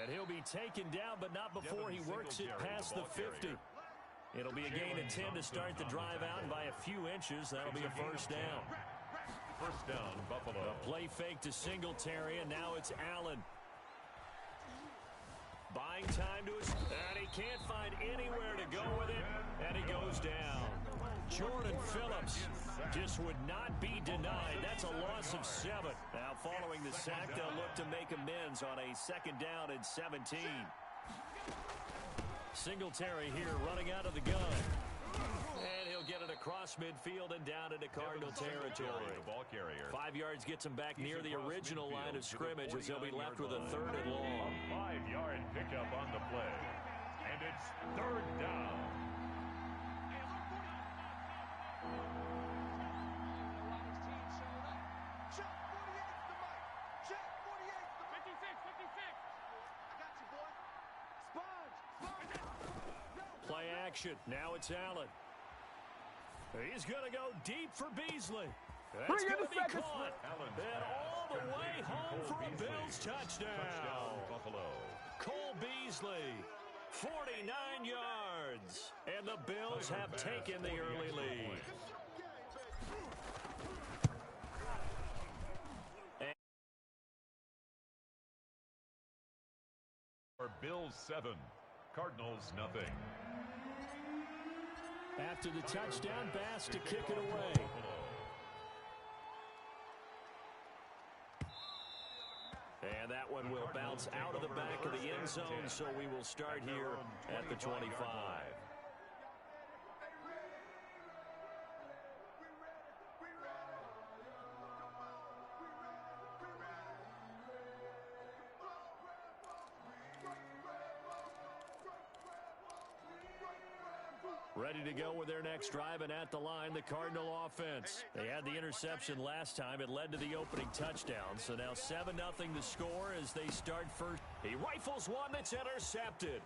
And he'll be taken down, but not before he works it past the 50. It'll be a gain of 10 to start the drive out, and by a few inches, that'll be a first down. First down, Buffalo. A play fake to Singletary, and now it's Allen. Buying time to his, and he can't find anywhere to go with it, and he goes down. Jordan Phillips just would not be denied. That's a loss of 7. Now, following the sack, they'll look to make amends on a second down and 17. Singletary here running out of the gun. And he'll get it across midfield and down into Cardinal territory. 5 yards gets him back near the original line of scrimmage as he'll be left with a 3rd and long. A 5-yard pickup on the play. And it's 3rd down. Play action. Now it's Allen. He's going to go deep for Beasley. That's going to be caught. And all the way home for a Bills touchdown. Buffalo. Cole Beasley, 49 yards. And the Bills have taken the early lead. For Bills 7, Cardinals nothing. After the touchdown, Bass to kick it away. And that one will bounce out of the back of the end zone, so we will start here at the 25. Ready to go with their next drive, and at the line, the Cardinal offense. They had the interception last time. It led to the opening touchdown. So now 7-0 the score as they start first. He rifles one that's intercepted.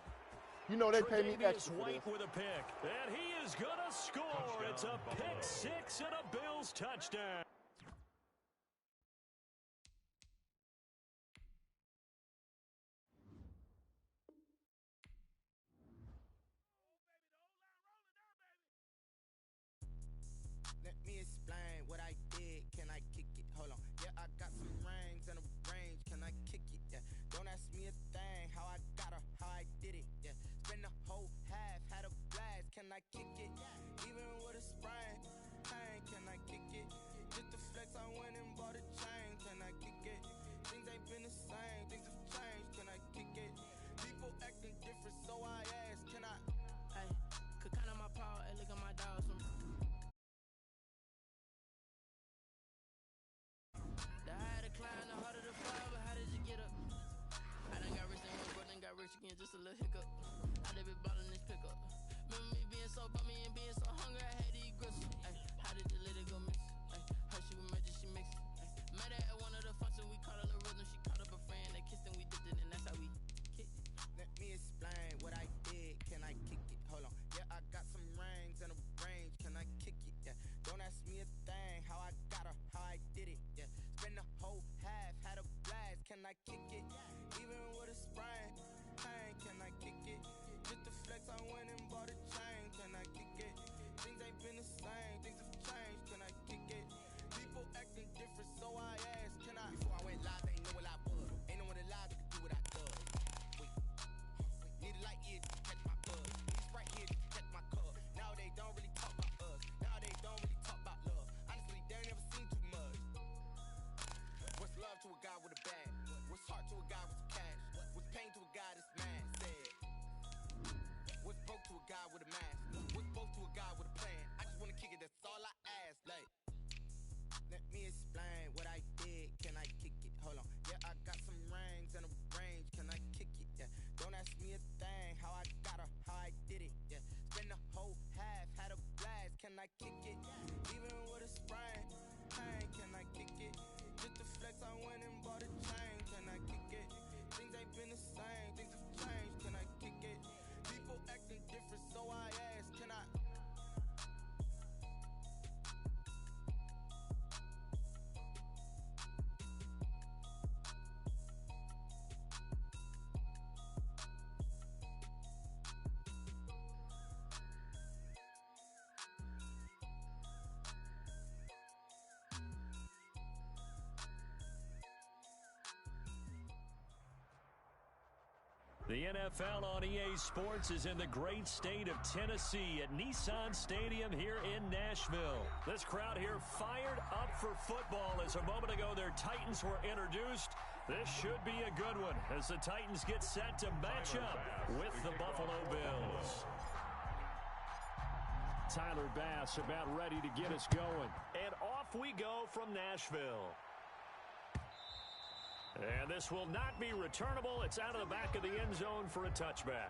You know they pay me extra for White this. with a pick, and he is going to score. Touchdown, it's a pick six and a Bills touchdown. Let me explain what I did. Can I kick it? Hold on. Yeah, I got some rings and a range. Can I kick it? Yeah. Don't ask me a thing. How I got her, how I did it. Yeah. Spend the whole half, had a blast. Can I kick it? Even with a sprain. Pain, can I kick it? Just the flex, I went and bought a chain. Can I kick it? Things ain't been the same. Things have changed. Can I kick it? People acting different, so I asked. Can I? Hey, could count on my power and look at my dogs. Again, just a little hiccup. I done been bottling this pickup. Remember me being so bummy and being so hungry, I had to eat gristle. Ay, how did the little go miss? Ay, her she was magic, she mixed. Ay, met her at one of the functions, we caught her the rhythm. She caught up a friend, they kissed and we dipped it, and that's how we kicked. Let me explain what I did. Can I kick it? Hold on. Yeah, I got some rings and a range. Can I kick it? Yeah. Don't ask me a thing. How I got her, how I did it. Yeah. Spend the whole half, had a blast. Can I kick it? Even with a sprain. Can I kick it? Just the flex, I went and bought a chain. Can I kick it? Things ain't been the same. Things have changed. Can I kick it? People acting different, so I asked. Can I? Before I went live, they ain't know what I was. Ain't no one alive that could do what I does. Wait. Need a light here to catch my buzz. Need Sprite here to catch my cup. Now they don't really talk about us. Now they don't really talk about love. Honestly, they ain't never seen too much. What's love to a guy with a bag? What's heart to a guy with some cash? What's pain to a guy that's mad? What's broke to a guy with a mask? What's both to a guy with a plan? I just wanna kick it, that's all I ask. Like, let me explain what I did. Can I kick it? Hold on. Yeah, I got some rings and a range. Can I kick it? Yeah. Don't ask me a thing. How I got her, how I did it. Yeah. Spend the whole half, had a blast. Can I kick it? Even with a sprain. Pain, can I kick it? Just the flex, I went and bought a chain. Can I kick it? Things ain't been the same. Things have changed. Can I kick it? People acting different, so I asked, can I? The NFL on EA Sports is in the great state of Tennessee at Nissan Stadium here in Nashville. This crowd here fired up for football as a moment ago their Titans were introduced. This should be a good one as the Titans get set to match up with the Buffalo Bills. Tyler Bass about ready to get us going. And off we go from Nashville. And this will not be returnable. It's out of the back of the end zone for a touchback.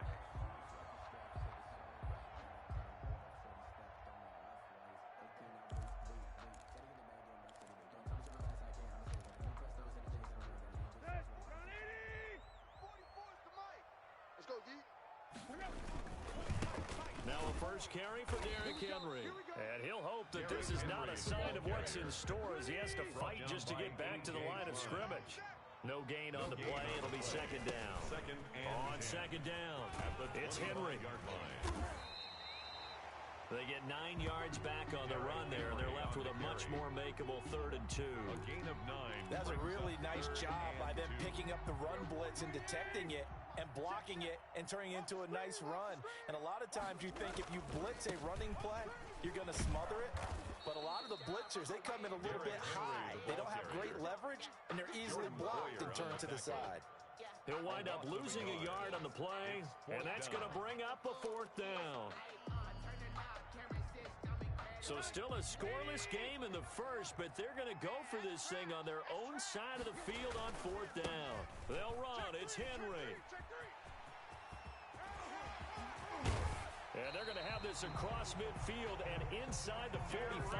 Now a first carry for Derrick Henry. And he'll hope that this is not a sign of what's in store as he has to fight just to get back to the line of scrimmage. No gain on the play. It'll be second down. On second down, it's Henry. They get 9 yards back on the run there, and they're left with a much more makeable 3rd and 2. A gain of 9. That's a really nice job by them picking up the run blitz and detecting it and blocking it and turning it into a nice run. And a lot of times you think if you blitz a running play, you're going to smother it. But a lot of the blitzers, they come in a little bit high. They don't have great leverage, and they're easily blocked and turned to the side. He'll wind up losing a yard on the play, and that's going to bring up a 4th down. So still a scoreless game in the first, but they're going to go for this thing on their own side of the field on 4th down. They'll run. It's Henry. And they're going to have this across midfield and inside the 45.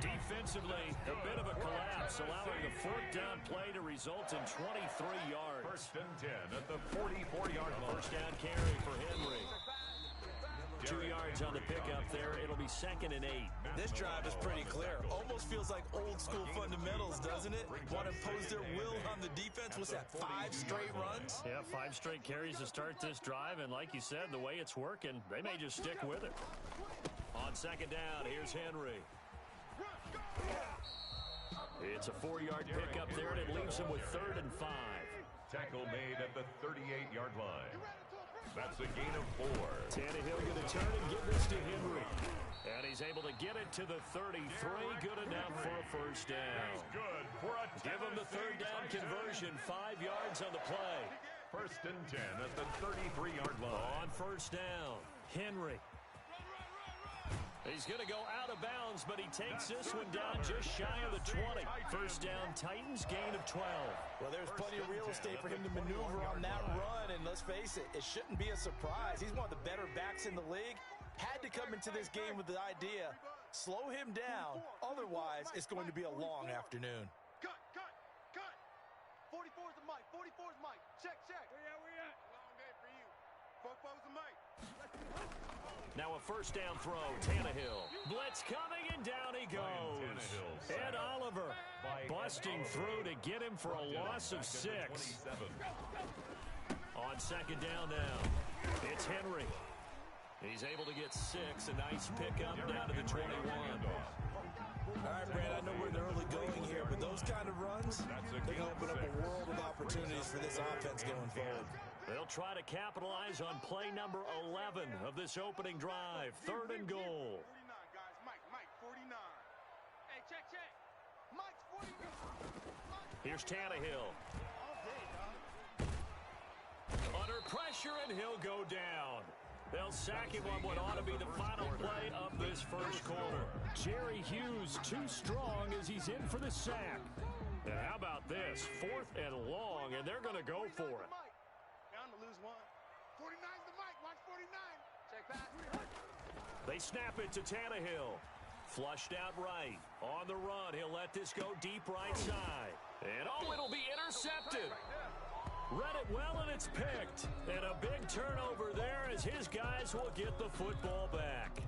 Defensively, a bit of a collapse, allowing the 4th down play to result in 23 yards. 1st and 10 at the 44-yard line. First down carry for Henry. 2 yards on the pickup there. It'll be 2nd and 8. This drive is pretty clear. Almost feels like old school fundamentals, doesn't it? Want to impose their will on the defense. What's that, 5 straight runs? Yeah, 5 straight carries to start this drive. And like you said, the way it's working, they may just stick with it. On second down, here's Henry. It's a 4-yard pickup there, and it leaves him with 3rd and 5. Tackle made at the 38-yard line. That's a gain of 4. Tannehill going to turn and give this to Henry. And he's able to get it to the 33. Good enough for a first down. Good for a Give him the 3rd down conversion. 5 yards on the play. 1st and 10 at the 33-yard line. On first down, Henry. He's going to go out of bounds, but he takes this one down just shy of the 20. First down, Titans, gain of 12. Well, there's plenty of real estate for him to maneuver on that run, and let's face it, it shouldn't be a surprise. He's one of the better backs in the league. Had to come into this game with the idea, slow him down, otherwise it's going to be a long afternoon. Cut! 44's the mic, 44's the mic. Check. Where you at? Long day for you. 44's the mic. Now a first down throw, Tannehill. Blitz coming, and down he goes. Ed Oliver busting through to get him for a loss of 6. On second down now, it's Henry. He's able to get 6, a nice pickup down to the 21. All right, Brad, I know we're in the early going here, but those kind of runs, they're going to open up a world of opportunities for this offense going forward. They'll try to capitalize on play number 11 of this opening drive. 3rd and goal. 49, guys. Mike, 49. Hey, check. Mike's 49. Here's Tannehill. Under pressure, and he'll go down. They'll sack him on what ought to be the final play of this first quarter. Jerry Hughes too strong as he's in for the sack. And how about this? 4th and long, and they're going to go for it. Bound to lose one. 49's the mic. Watch 49. Check back. They snap it to Tannehill. Flushed out right. On the run, he'll let this go deep right side. And it'll be intercepted. Read it well, and it's picked. And a big turnover there as his guys will get the football back.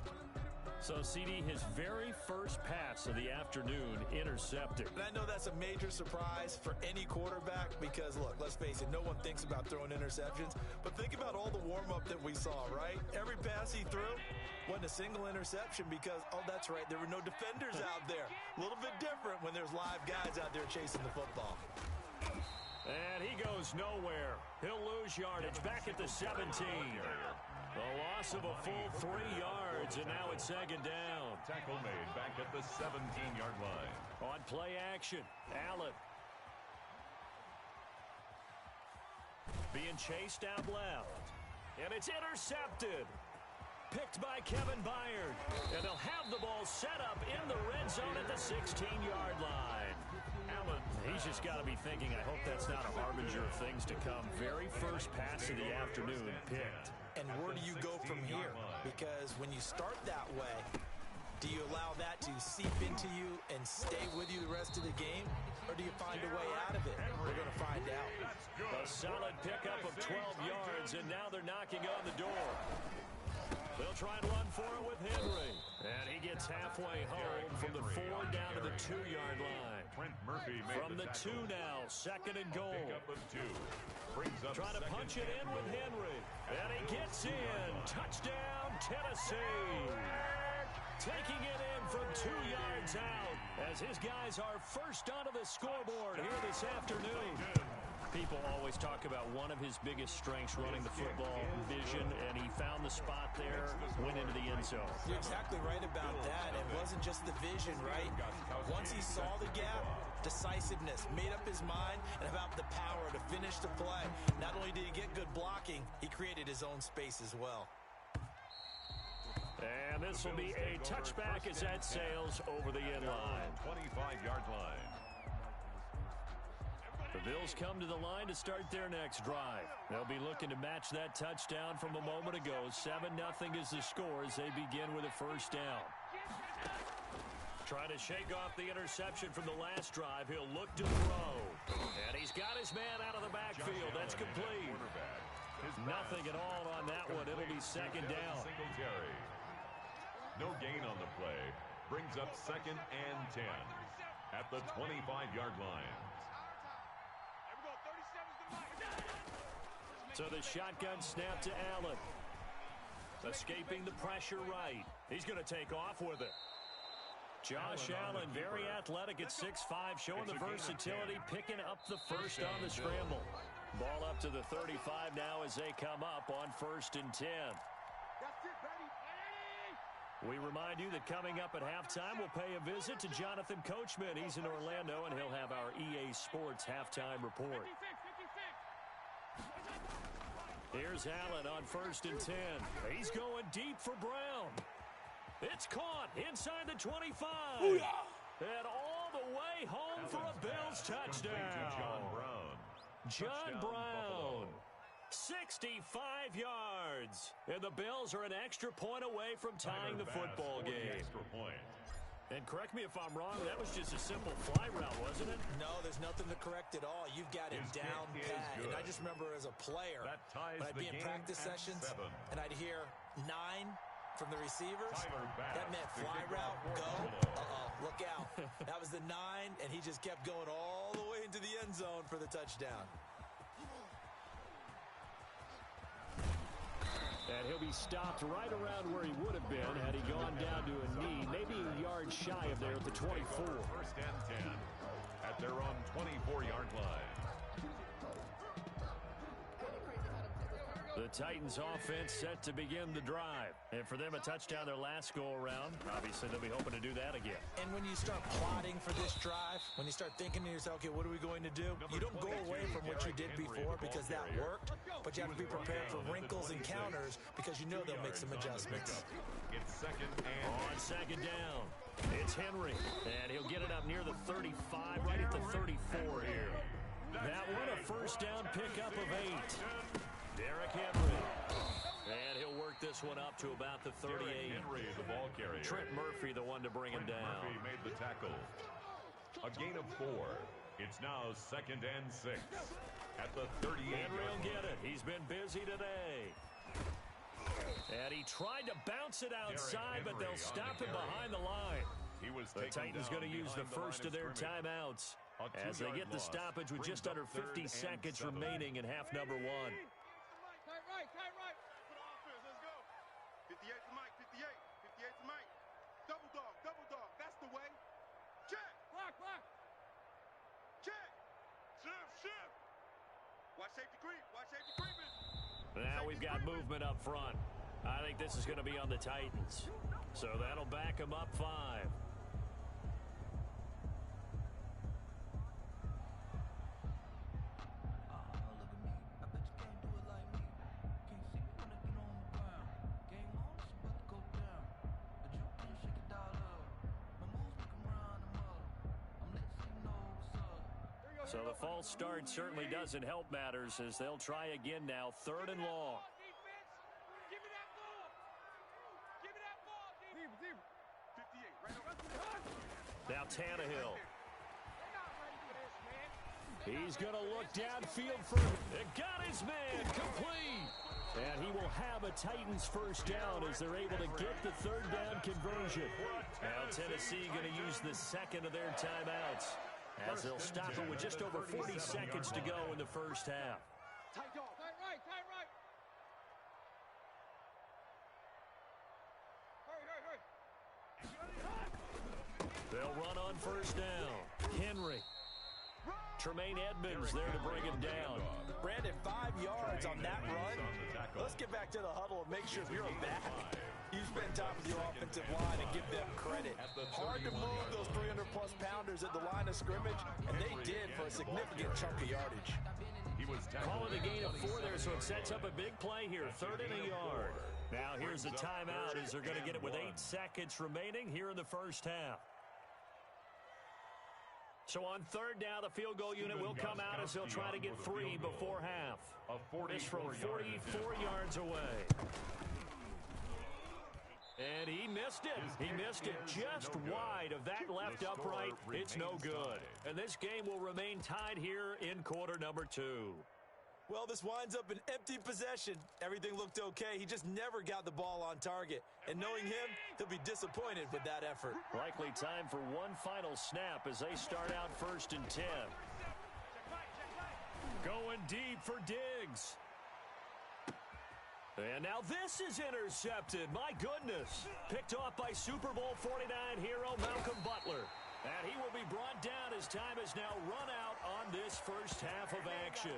So, CD, his very first pass of the afternoon intercepted. And I know that's a major surprise for any quarterback because, look, let's face it, no one thinks about throwing interceptions. But think about all the warm-up that we saw, right? Every pass he threw wasn't a single interception because, oh, that's right, there were no defenders out there. A little bit different when there's live guys out there chasing the football. And he goes nowhere. He'll lose yardage back at the 17. The loss of a full 3 yards, and now it's second down. Tackle made back at the 17-yard line. On play action, Allen. Being chased out left. And it's intercepted. Picked by Kevin Byard. And they'll have the ball set up in the red zone at the 16-yard line. Allen, he's just got to be thinking, I hope that's not a harbinger of things to come. Very first pass of the afternoon picked. And where do you go from here? Because when you start that way, do you allow that to seep into you and stay with you the rest of the game? Or do you find a way out of it? We're going to find out. A solid pickup of 12 yards, and now they're knocking on the door. They'll try and run for it with Henry. And he gets halfway home from the 4 down to the 2-yard line. From the 2 now, second and goal. Trying to punch it in with Henry. And he gets in. Touchdown, Tennessee. Taking it in from 2 yards out as his guys are first onto the scoreboard here this afternoon. People always talk about one of his biggest strengths running the football, vision, and he found the spot there, went into the end zone. You're exactly right about that. It wasn't just the vision, right? Once he saw the gap, decisiveness, made up his mind, and about the power to finish the play. Not only did he get good blocking, he created his own space as well. And this will be a touchback as that sails over the end line. 25-yard line. The Bills come to the line to start their next drive. They'll be looking to match that touchdown from a moment ago. 7-0 is the score as they begin with a first down. Trying to shake off the interception from the last drive. He'll look to throw. And he's got his man out of the backfield. That's complete. Nothing at all on that one. It'll be second down. No gain on the play. Brings up second and 10 at the 25-yard line. So the shotgun snap to Allen. Escaping the pressure right. He's going to take off with it. Josh Allen, very athletic at 6'5", showing the versatility, picking up the first on the scramble. Ball up to the 35 now as they come up on 1st and 10. We remind you that coming up at halftime, we'll pay a visit to Jonathan Coachman. He's in Orlando, and he'll have our EA Sports halftime report. Here's Allen on 1st and 10. He's going deep for Brown. It's caught inside the 25. And all the way home for a Bills touchdown. John Brown. 65 yards. And the Bills are an extra point away from tying the football game. And correct me if I'm wrong, that was just a simple fly route, wasn't it? No, there's nothing to correct at all. You've got it down pat. And I just remember as a player, when I'd be in practice sessions, and I'd hear 9 from the receivers, that meant fly route, go, look out. That was the 9, and he just kept going all the way into the end zone for the touchdown. And he'll be stopped right around where he would have been had he gone down to a knee, maybe a yard shy of there at the 24. 1st and 10 at their own 24-yard line. The Titans offense set to begin the drive. And for them, a touchdown their last go-around. Obviously, they'll be hoping to do that again. And when you start plotting for this drive, when you start thinking to yourself, okay, what are we going to do? You don't go away from what you did before because that worked, but you have to be prepared for wrinkles and counters because you know they'll make some adjustments. It's second and on second down. It's Henry, and he'll get it up near the 35, right at the 34 here. That one a first down pickup of 8. Derrick Henry. And he'll work this one up to about the 38. Henry, the ball carrier. Trent Murphy, the one to bring him down. Murphy made the tackle. A gain of 4. It's now second and 6 at the 38. Henry will get it. He's been busy today. And he tried to bounce it outside, but they'll stop him behind the line. The Titans going to use the first of their timeouts as they get the stoppage with just under 50 seconds remaining in half number 1. Right. For the offense, let's go. 58 to Mike, 58 to Mike. Double dog, that's the way. Check. Block. Check. Shift. safety creep. Watch safety creeping. Now we've got movement up front. I think this is going to be on the Titans. So that'll back them up 5. So the false start certainly doesn't help matters as they'll try again now. 3rd and long. Give me that ball. Give me that ball, defense. 58, right over. Now Tannehill. He's going to look downfield for it. Got his man complete. And he will have a Titans first down as they're able to get the 3rd down conversion. Now Tennessee going to use the second of their timeouts, as they'll stop it with just over 40 seconds to go in the first half. Tight dog. Tight right. Tight right. Hurry. They'll run on first down. Henry. Tremaine Edmonds there to bring him down. Brandon, 5 yards on that run. Let's get back to the huddle and make sure you're back. You spend time with your offensive line and give them credit. Hard to move those 300-plus pounders at the line of scrimmage, and they did for a significant chunk of yardage. Calling the gain of 4 there, so it sets up a big play here. 3rd and a yard. Now here's the timeout as they're going to get it with 8 seconds remaining here in the first half. So on 3rd down, the field goal unit will come out as they'll try to get 3 before half. This from 44 yards away. And he missed it. He missed it just wide of that left upright. It's no good. And this game will remain tied here in quarter number 2. Well, this winds up an empty possession. Everything looked okay. He just never got the ball on target. And knowing him, he'll be disappointed with that effort. Likely time for one final snap as they start out 1st and 10. Going deep for Diggs. And now this is intercepted. My goodness. Picked off by Super Bowl 49 hero Malcolm Butler. And he will be brought down as time is now run out on this first half of action.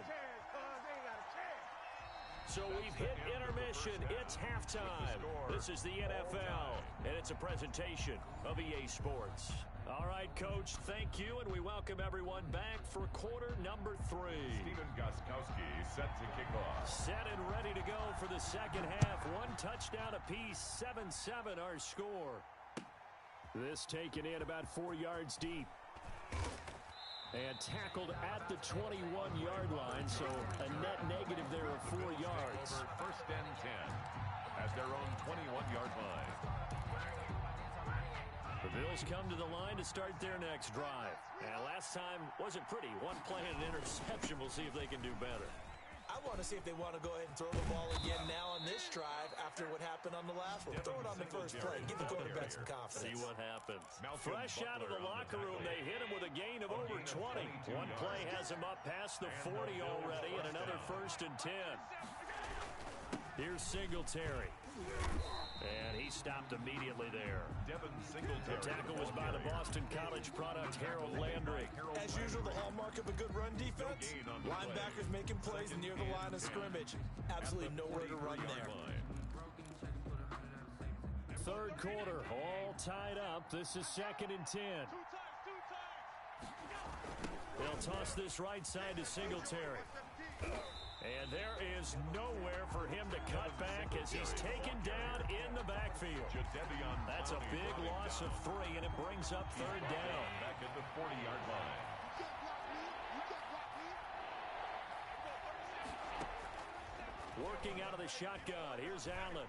So we've hit intermission. It's halftime. This is the NFL, and it's a presentation of EA Sports. All right, Coach, thank you, and we welcome everyone back for quarter number 3. Steven Gostkowski set to kick off. Set and ready to go for the second half. 1 touchdown apiece, 7-7 our score. This taken in about 4 yards deep. And tackled at the 21-yard line, so a net negative there of 4 yards. 1st and 10 at their own 21-yard line. The Bills come to the line to start their next drive. And last time wasn't pretty. 1 play and an interception. We'll see if they can do better. I want to see if they want to go ahead and throw the ball again now on this drive after what happened on the last one. Throw it on the first play. Give the quarterback some confidence. See what happens. Fresh out of the locker room, they hit him with a gain of over 20. 1 play has him up past the 40 already, and another 1st and 10. Here's Singletary. And he stopped immediately there. The tackle was by the Boston College product, Harold Landry. As usual, the hallmark of a good run defense, linebackers making plays near the line of scrimmage. Absolutely nowhere to run there. 3rd quarter, all tied up. This is 2nd and 10. They'll toss this right side to Singletary. And there is nowhere for him to cut back as he's taken down in the backfield. That's a big loss of 3, and it brings up 3rd down. Back at the 40-yard line. Working out of the shotgun. Here's Allen.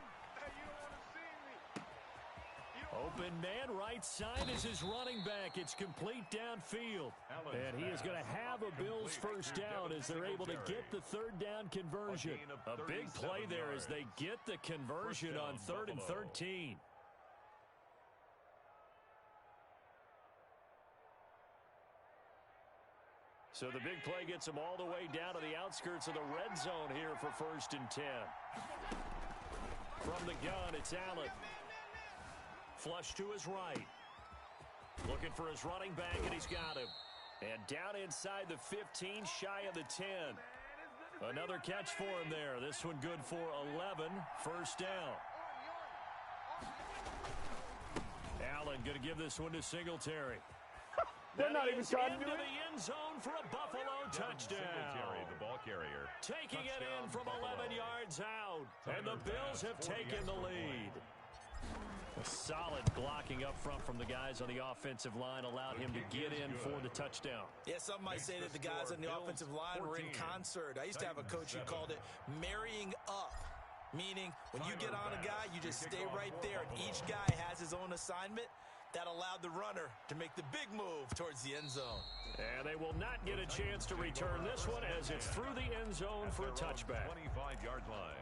Open man, right side is his running back. It's complete downfield. And he is going to have a Bills first down as they're able to get the 3rd down conversion. A big play there as they get the conversion on 3rd and 13. So the big play gets him all the way down to the outskirts of the red zone here for 1st and 10. From the gun, it's Allen. Flush to his right. Looking for his running back, and he's got him. And down inside the 15, shy of the 10. Another catch for him there. This one good for 11. First down. Allen going to give this one to Singletary. They're not even trying to do into it. the end zone for a Buffalo touchdown. Singletary, the ball carrier. Taking it Touchdown, in from Buffalo. 11 yards out. And the Bills have taken the lead. A solid blocking up front from the guys on the offensive line allowed him to get in for the touchdown. Yeah, some might say that the guys on the offensive line were in concert. I used to have a coach who called it marrying up, meaning when you get on a guy, you just stay right there, and each guy has his own assignment. That allowed the runner to make the big move towards the end zone. And they will not get a chance to return this one as it's through the end zone for a touchback. 25-yard line.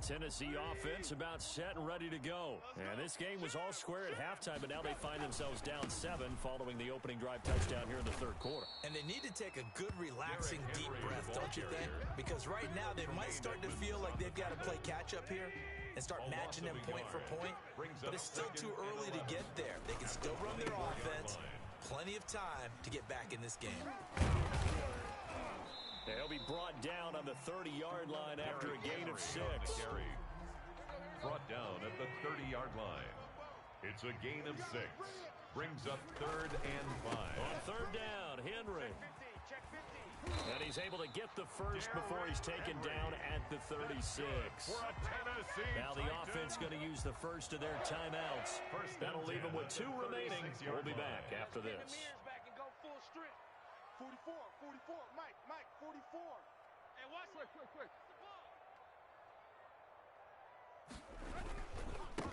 Tennessee offense about set and ready to go. And this game was all square at halftime, but now they find themselves down 7 following the opening drive touchdown here in the third quarter. And they need to take a good, relaxing, deep breath, don't you think? Because right now they might start to feel like they've got to play catch-up here and start matching them point for point. But it's still too early to get there. They can still run their offense. Plenty of time to get back in this game. They'll be brought down on the 30-yard line after a gain of 6. Brought down at the 30-yard line. It's a gain of 6. Brings up 3rd and 5. On 3rd down, Henry. And he's able to get the first before he's taken down at the 36. Now the offense going to use the first of their timeouts. That'll leave them with 2 remaining. We'll be back after this. 44, 44, Mike, 44. Hey, watch quick.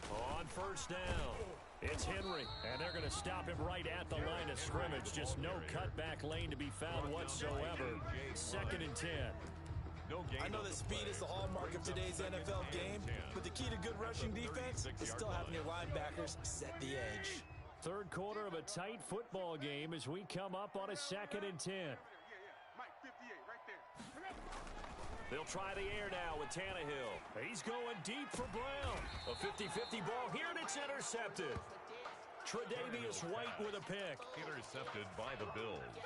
On first down, it's Henry, and they're going to stop him right at the line of scrimmage. Just no cutback lane to be found whatsoever. 2nd and 10. I know that speed is the hallmark of today's NFL game, but the key to good rushing defense is still having your linebackers set the edge. Third quarter of a tight football game as we come up on a 2nd and 10. Mike, 58, right there. They'll try the air now with Tannehill. He's going deep for Brown. A 50-50 ball here, and it's intercepted. Tre'Davious White with a pick. Intercepted by the Bills.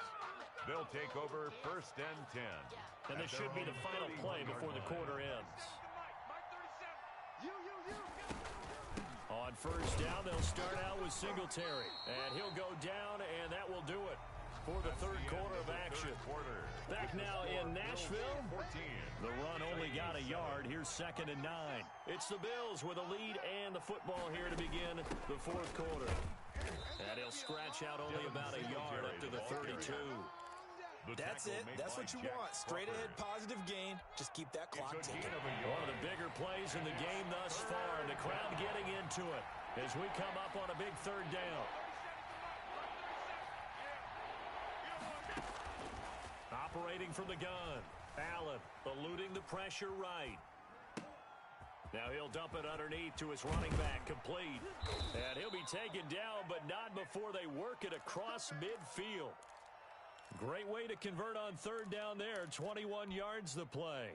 They'll take over 1st and 10. And this should be the final play before the quarter ends. On first down, they'll start out with Singletary. And he'll go down, and that will do it for the third quarter of action. Back now in Nashville. The run only got a yard. Here's 2nd and 9. It's the Bills with a lead and the football here to begin the fourth quarter. And he'll scratch out only about a yard up to the 32. That's it. That's what you want. Straight ahead positive gain. Just keep that clock ticking. One of the bigger plays in the game thus far. The crowd getting into it as we come up on a big 3rd down. Operating from the gun. Allen eluding the pressure right. Now he'll dump it underneath to his running back. Complete. And he'll be taken down, but not before they work it across midfield. Great way to convert on 3rd down there. 21 yards the play.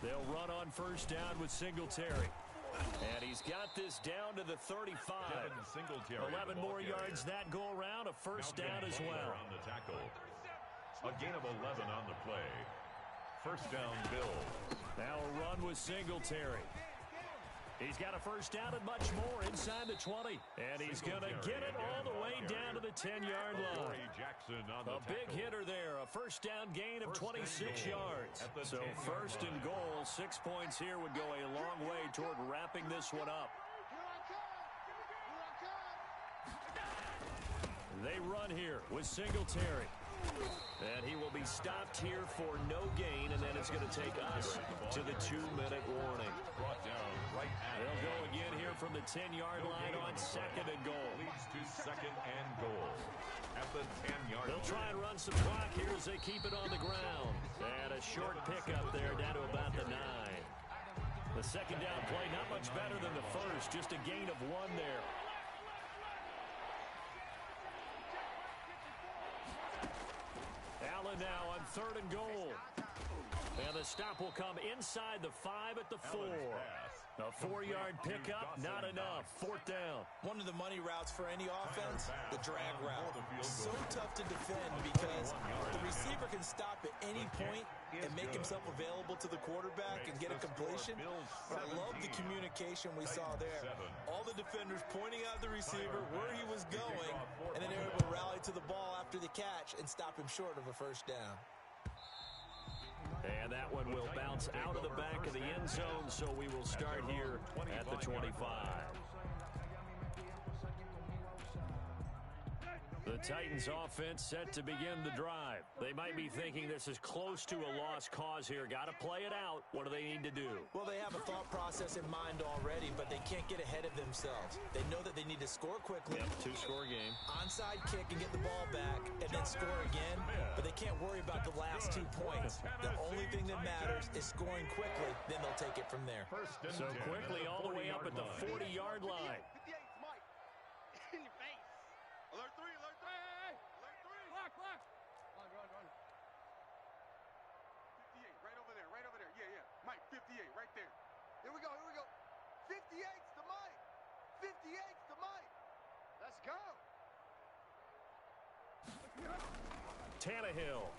They'll run on first down with Singletary. And he's got this down to the 35. 11 more yards that go around. A first down as well. On the tackle. A gain of 11 on the play. First down, Bills. Now a run with Singletary. He's got a first down and much more inside the 20. And he's going to get it all the way down to the 10-yard line. A big hitter there. A first down gain of 26 yards. So 1st and goal. 6 points here would go a long way toward wrapping this one up. They run here with Singletary. And he will be stopped here for no gain, and then it's going to take us to the 2-minute warning. They'll go again here from the 10-yard line on 2nd and goal. Leads to 2nd and goal at the 10-yard line. They'll try and run some clock here as they keep it on the ground. And a short pickup there down to about the 9. The 2nd down play not much better than the first, just a gain of 1 there. Allen now on 3rd and goal. And the stop will come inside the 5 at the 4. A 4-yard pickup, not enough. 4th down. One of the money routes for any offense, the drag route. So tough to defend because the receiver can stop at any point and make himself available to the quarterback and get a completion. But I love the communication we saw there. All the defenders pointing out the receiver where he was going, and then they were able to rally to the ball after the catch and stop him short of a first down. And that one will bounce out of the back of the end zone, so we will start here at the 25. The Titans offense set to begin the drive. They might be thinking this is close to a lost cause here. Got to play it out. What do they need to do? Well, they have a thought process in mind already, but they can't get ahead of themselves. They know that they need to score quickly. Yep, 2-score game. Onside kick and get the ball back and then score again, but they can't worry about the last 2 points. The only thing that matters is scoring quickly, then they'll take it from there. So quickly all the way up at the 40-yard line. 58's Mike. In your face. Alert 3, alert 3. Hey, alert 3. Block. Run. 58, right over there. Yeah. Mike, 58, right there. Here we go. 58's to Mike. 58's to Mike. Let's go. Tannehill.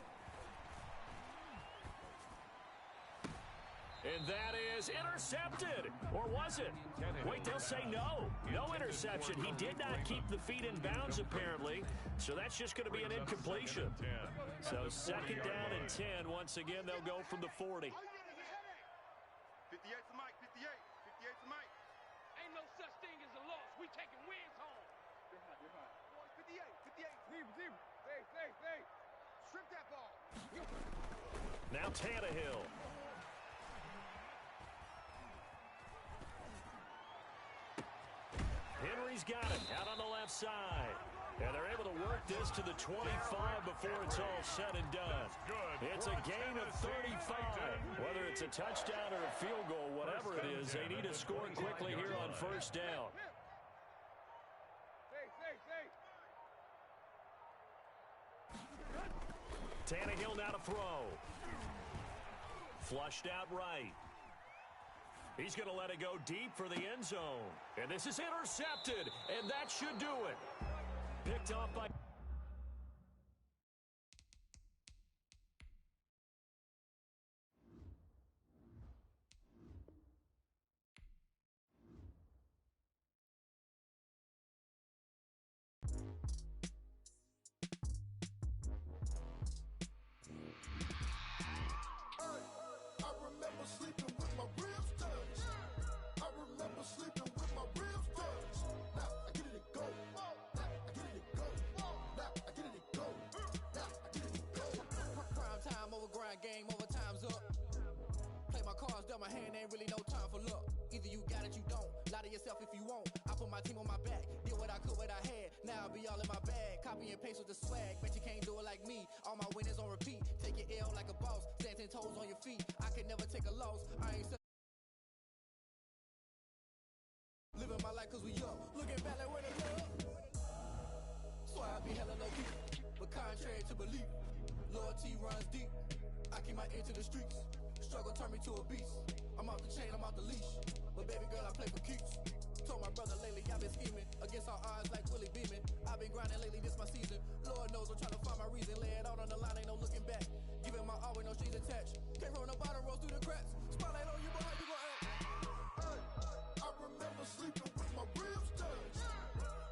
And that is intercepted. Or was it? Wait, they'll say no. No interception. He did not keep the feet in bounds, apparently. So that's just going to be an incompletion. So 2nd down and 10. Once again, they'll go from the 40. 58 to Mike. 58 to Mike. Ain't no such thing as a loss. We taking wins home. You're hot. Boys, 58. Zero. Hey. Strip that ball. Now Tannehill. Henry's got it out on the left side. And they're able to work this to the 25 before it's all said and done. It's a gain of 35. Whether it's a touchdown or a field goal, whatever it is, they need to score quickly here on 1st down. Tannehill now to throw. Flushed out right. He's going to let it go deep for the end zone. And this is intercepted, and that should do it. Picked off by... Game over, time's up. Play my cards dealt my hand, ain't really no time for luck. Either you got it, you don't. Lie to yourself if you won't. I put my team on my back, did what I could, what I had. Now I'll be all in my bag, copy and paste with the swag. Bet you can't do it like me. All my winners on repeat. Take your L like a boss, stand 10 toes on your feet. I can never take a loss. I ain't living my life cause we young. Looking back like where the love. So I be hella low key, but contrary to belief, loyalty runs deep. I keep my ear to the streets. Struggle turn me to a beast. I'm off the chain, I'm off the leash. But baby girl, I play for keeps. Told my brother lately I've been scheming against all odds like Willie Beeman. I've been grinding lately, this my season. Lord knows I'm trying to find my reason. Lay it out on the line, ain't no looking back. Giving my all with no strings attached. Came from the bottom, rose through the cracks. Spotlight on you, boy, how you gon' act? Hey, I remember sleeping with my ribs touched.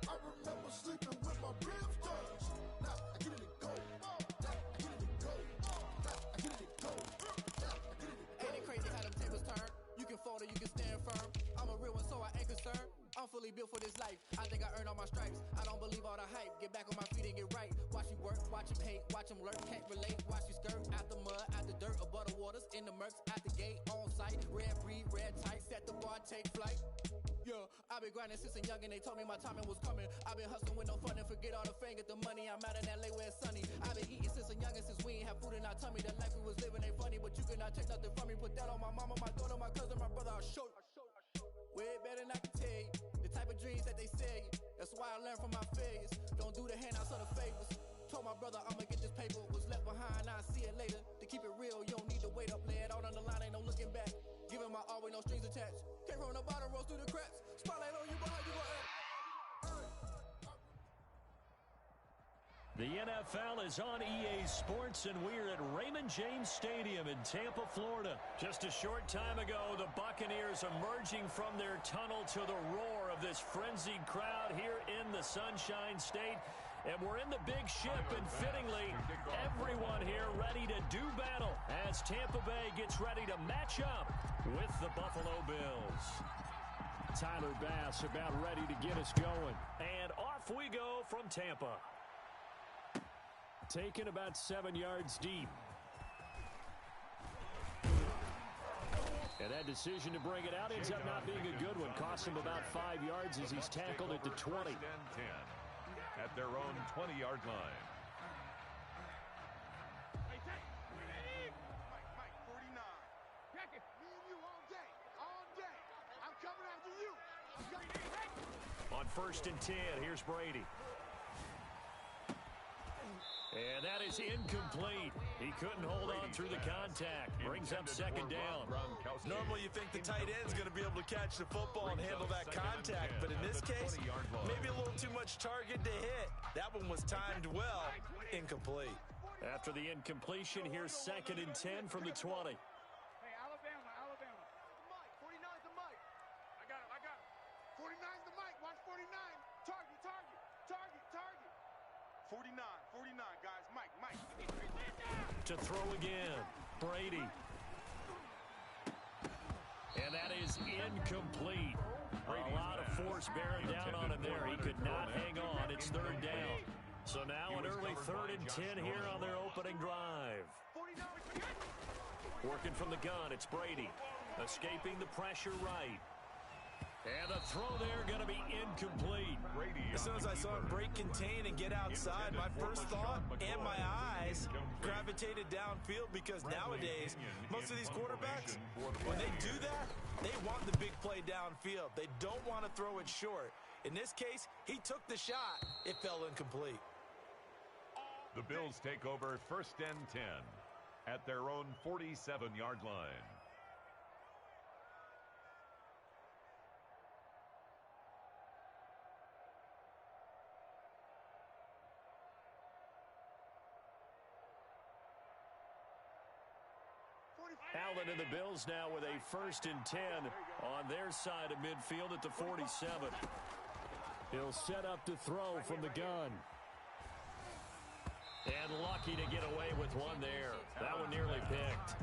I remember sleeping with my ribs touched. Now I get it go. Ain't it crazy how them tables turn? You can fold or you can stand firm. I'm a real one, so I ain't concerned. I'm fully built for this life. I think I earned all my stripes. I don't believe all the hype. Get back on my feet and get right. Watch you work, watch him hate, watch him lurk, can't relate. Watch you skirt out the mud, out the dirt, above the waters, in the murks, out the gate, on site. Red breed, red tight, set the bar, take flight. Yeah, I've been grinding since a young and they told me my timing was coming. I've been hustling with no fun and forget all the fame, get the money. I'm out in LA where it's sunny. I've been eating since a young and since we ain't have food in our tummy. The life we was living ain't funny, but you cannot take nothing from me. Put that on my mama, my daughter, my cousin, my brother, I'll show you. Way better than I can tell you. The type of dreams that they sell you. That's why I learned from my failures. Don't do the handouts or the favors. Told my brother I'ma get this paper. Was left behind, I'll see it later. To keep it real, you don't need to wait up. Lay it out on the line, ain't no looking back. Giving my all with no strings attached. Came from the bottom, rose through the cracks. Spotlight on you, but how you gon' act? The NFL is on EA Sports, and we're at Raymond James Stadium in Tampa, Florida. Just a short time ago, the Buccaneers emerging from their tunnel to the roar of this frenzied crowd here in the Sunshine State. And we're in the big ship, and fittingly, everyone here ready to do battle as Tampa Bay gets ready to match up with the Buffalo Bills. Tyler Bass about ready to get us going. And off we go from Tampa. Taken about 7 yards deep. And that decision to bring it out ends up not being a good one. Cost him about 5 yards as he's tackled at the 20. First and 10 at their own 20-yard line. Mike, 49. Check it. Me and you all day. All day. I'm coming after you. On first and 10, here's Brady. And that is incomplete. He couldn't hold on through the contact. Brings up second down. Normally you think the tight end's going to be able to catch the football and handle that contact, but in this case, maybe a little too much target to hit. That one was timed well. Incomplete. After the incompletion, here's second and 10 from the 20. Hey, Alabama. Mike, 49's the Mike. I got him. 49's the Mike. Watch 49. Target. 49, guys. Mike. To throw again, Brady. And that is incomplete. A lot of force bearing down on him there. He could not hang on. It's third down. So now an early third and 10 here on their opening drive. Working from the gun, it's Brady. Escaping the pressure right. And the throw there going to be incomplete. As soon as I saw him break contain and get outside, my first thought and my eyes gravitated downfield, because nowadays, most of these quarterbacks, when they do that, they want the big play downfield. They don't want to throw it short. In this case, he took the shot. It fell incomplete. The Bills take over first and 10 at their own 47-yard line. Allen and the Bills now with a first and 10 on their side of midfield at the 47. He'll set up to throw from the gun. And lucky to get away with one there. That one nearly picked.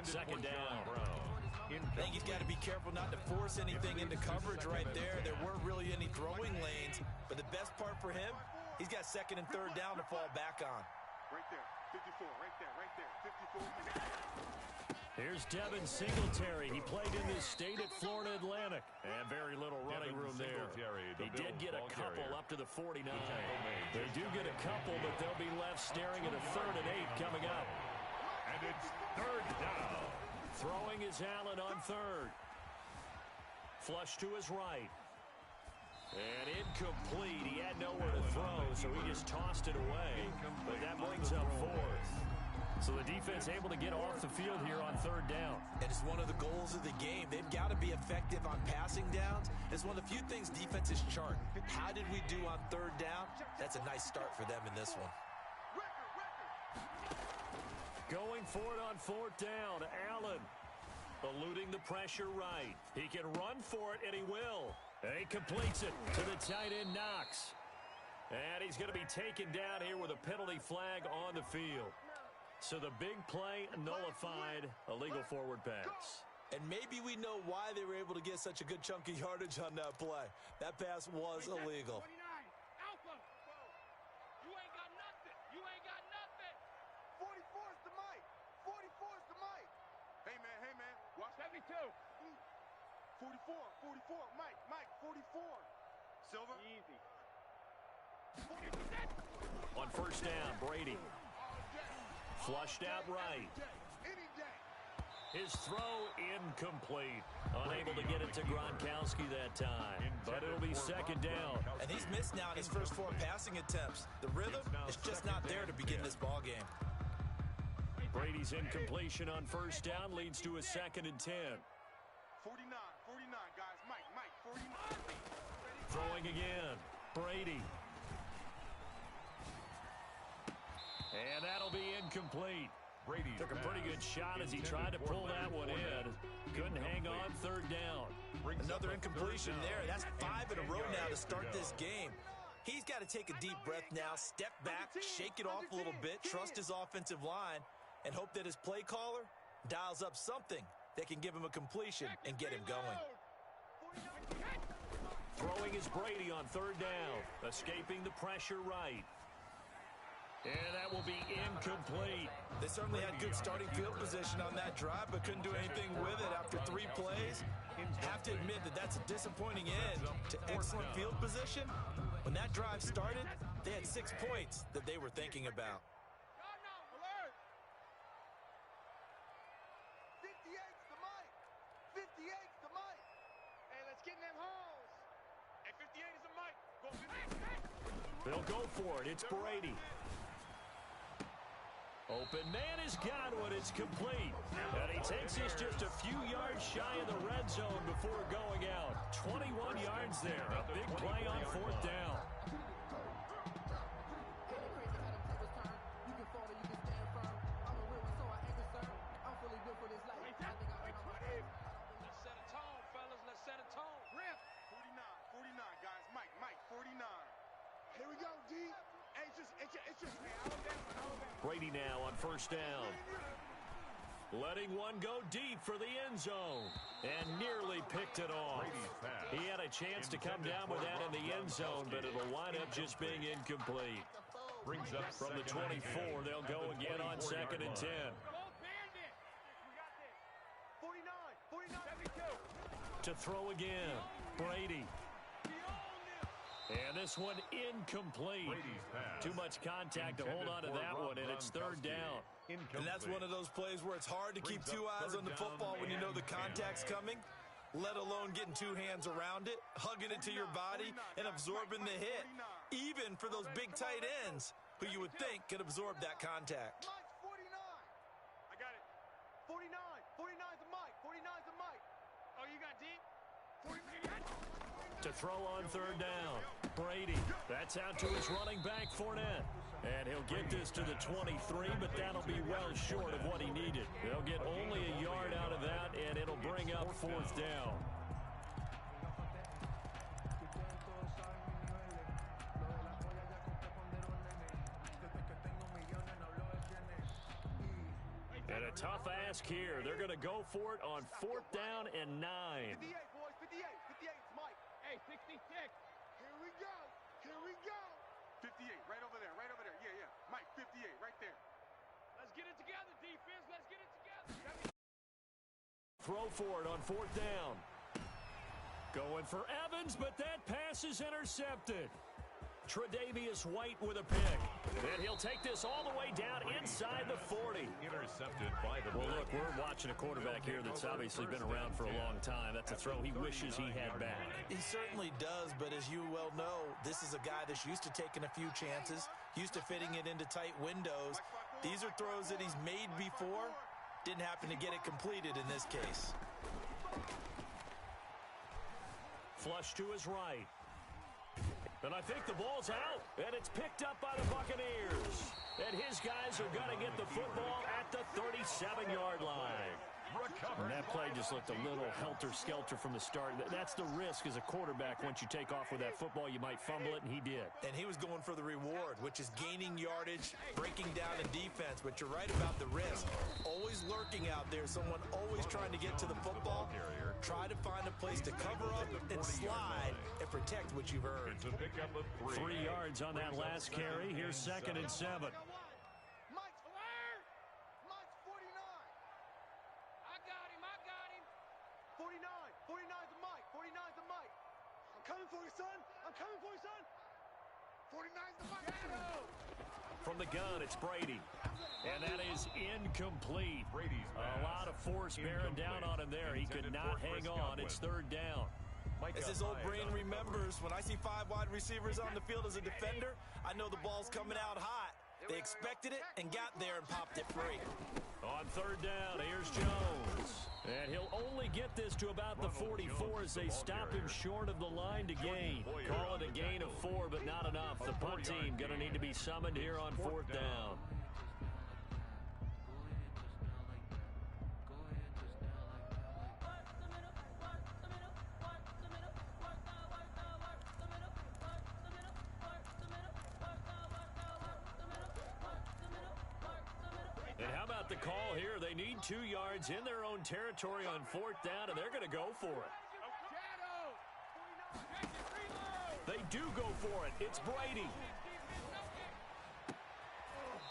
Second down. I think he's got to be careful not to force anything into coverage right there. There weren't really any throwing lanes, but the best part for him, he's got second and third down to fall back on. Right there. 54. Right there. 54. Here's Devin Singletary. He played in this state at Florida Atlantic. And very little running room there. He did get a couple up to the 49. They do get a couple, but they'll be left staring at a third and 8 coming up. And it's third down. Throwing is Allen on third. Flush to his right. And incomplete. He had nowhere to throw, so he just tossed it away. But that brings up fourth. So the defense able to get off the field here on third down. And it's one of the goals of the game. They've got to be effective on passing downs. It's one of the few things defenses chart. How did we do on third down? That's a nice start for them in this one. Going for it on fourth down. Allen eluding the pressure right. He can run for it, and he will. And he completes it to the tight end, Knox. And he's going to be taken down here with a penalty flag on the field. So the big play nullified, illegal forward pass. And maybe we know why they were able to get such a good chunk of yardage on that play. That pass was illegal. 29. Alpha. You ain't got nothing. 44's the Mike. 44's the Mike. Hey, man. Watch 72. 44. Mike, 44. Silver. Easy. On first down, Brady. Flushed out right. Any day. His throw incomplete. Unable to get it to Gronkowski that time. But it'll be second down. And he's missed now in his first 4 passing attempts. The rhythm is just not there to begin this ball game. Brady's incompletion on first down leads to a second and 10. 49, guys. Throwing again. Brady. And that'll be incomplete. Brady took a pretty good shot as he tried to pull that one in. Couldn't hang on third down. Another incompletion there. That's 5 in a row now to start this game. He's got to take a deep breath now, step back, shake it off a little bit, trust his offensive line, and hope that his play caller dials up something that can give him a completion and get him going. Throwing is Brady on third down. Escaping the pressure right. And that will be incomplete. They certainly had good starting field position on that drive, but couldn't do anything with it after 3 plays. Have to admit that that's a disappointing end to excellent field position. When that drive started, they had 6 points that they were thinking about. 58's the mic. 58's the mic. Hey, let's get in them holes. Hey, 58 is the mic. Go 58. They'll go for it. It's Brady. Open man has got one. It's complete. And he takes this just a few yards shy of the red zone before going out. 21 yards there. A big play on fourth down. Let's set a tone, fellas. Let's set a tone. Rip. 49, guys. Mike, 49. Here we go, D. Hey, it's just Alabama. Brady now on first down. Letting one go deep for the end zone. And nearly picked it off. He had a chance to come down with that in the end zone, but it'll wind up just being incomplete. Brings up From the 24, they'll go again on 2nd and 10. 49, 72. To throw again, Brady. And this one incomplete. Too much contact to hold on to that one, and it's third down. And that's one of those plays where it's hard to keep 2 eyes on the football when you know the contact's coming, let alone getting 2 hands around it, hugging it to your body, and absorbing the hit, even for those big tight ends who you would think could absorb that contact. Mike's 49. I got it. 49. 49's the mic. 49's the mic. Oh, you got deep? 49. To throw on third down, Brady. That's out to his running back, Fournette. And he'll get this to the 23, but that'll be well short of what he needed. They'll get only a yard out of that, and it'll bring up fourth down. And a tough ask here. They're going to go for it on 4th down and 9. 58, boys. 58. 58's Mike. Hey, 66. Here we go. Here we go. 58, right over there. Right over there. Yeah. Mike, 58, right there. Let's get it together, defense. Let's get it together. Throw for it on 4th down. Going for Evans, but that pass is intercepted. Tre'Davious White with a pick. And he'll take this all the way down inside the 40. Intercepted by the Well, look, we're watching a quarterback here that's obviously been around for a long time. That's a throw he wishes he had back. He certainly does, but as you well know, this is a guy that's used to taking a few chances, used to fitting it into tight windows. These are throws that he's made before. Didn't happen to get it completed in this case. Flush to his right. And I think the ball's out, and it's picked up by the Buccaneers. And his guys are going to get the football at the 37-yard line. And that play just looked a little helter-skelter from the start. That's the risk as a quarterback. Once you take off with that football, you might fumble it, and he did. And he was going for the reward, which is gaining yardage, breaking down in defense. But you're right about the risk. Always lurking out there, someone always trying to get to the football. Try to find a place to cover up and slide and protect what you've earned. 3 yards on that last carry. Here's 2nd and 7. Mike's alert! Mike's 49. I got him. 49. 49's the mic. 49's the mic. I'm coming for you, son. I'm coming for you, son. 49's the mic. From the gun, it's Brady. And that is incomplete. A lot of force bearing down on him there. He could not hang on. It's 3rd down. As his old brain remembers, when I see 5 wide receivers on the field as a defender, I know the ball's coming out hot. They expected it and got there and popped it free. On third down, here's Jones. And he'll only get this to about the 44 as they stop him short of the line to gain. Call it a gain of 4, but not enough. The punt team going to need to be summoned here on fourth down. And how about the call here? They need 2 yards in their own territory on fourth down, and they're going to go for it. They do go for it. It's Brady.